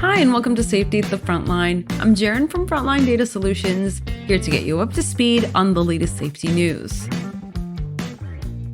Hi, and welcome to Safety at the Frontline. I'm Jaren from Frontline Data Solutions, here to get you up to speed on the latest safety news.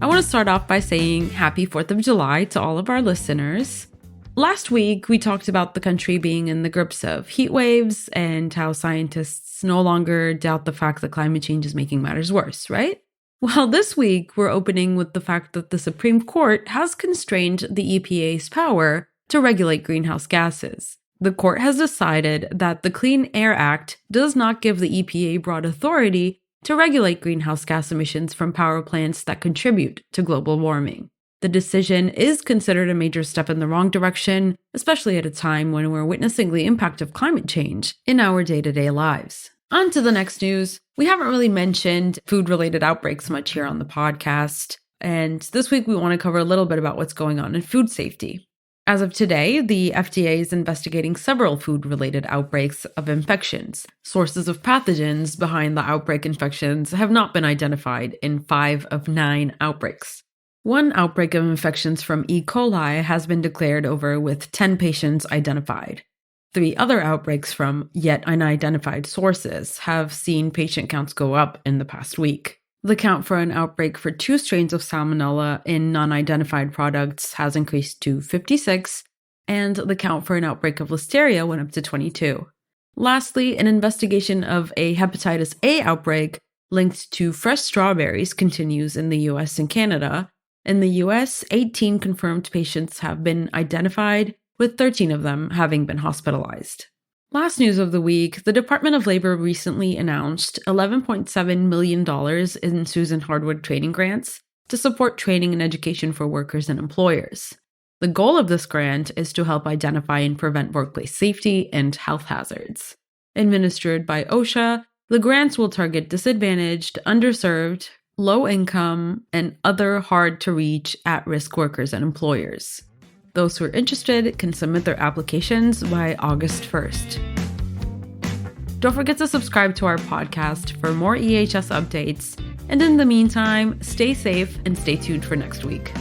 I want to start off by saying happy 4th of July to all of our listeners. Last week, we talked about the country being in the grips of heat waves and how scientists no longer doubt the fact that climate change is making matters worse, right? Well, this week, we're opening with the fact that the Supreme Court has constrained the EPA's power to regulate greenhouse gases. The court has decided that the Clean Air Act does not give the EPA broad authority to regulate greenhouse gas emissions from power plants that contribute to global warming. The decision is considered a major step in the wrong direction, especially at a time when we're witnessing the impact of climate change in our day-to-day lives. On to the next news. We haven't really mentioned food-related outbreaks much here on the podcast, and this week we want to cover a little bit about what's going on in food safety. As of today, the FDA is investigating several food-related outbreaks of infections. Sources of pathogens behind the outbreak infections have not been identified in 5 of 9 outbreaks. One outbreak of infections from E. coli has been declared over with 10 patients identified. 3 other outbreaks from yet unidentified sources have seen patient counts go up in the past week. The count for an outbreak for 2 strains of salmonella in non-identified products has increased to 56, and the count for an outbreak of listeria went up to 22. Lastly, an investigation of a hepatitis A outbreak linked to fresh strawberries continues in the US and Canada. In the US, 18 confirmed patients have been identified, with 13 of them having been hospitalized. Last news of the week, the Department of Labor recently announced $11.7 million in Susan Hardwood Training Grants to support training and education for workers and employers. The goal of this grant is to help identify and prevent workplace safety and health hazards. Administered by OSHA, the grants will target disadvantaged, underserved, low-income, and other hard-to-reach at-risk workers and employers. Those who are interested can submit their applications by August 1st. Don't forget to subscribe to our podcast for more EHS updates. And in the meantime, stay safe and stay tuned for next week.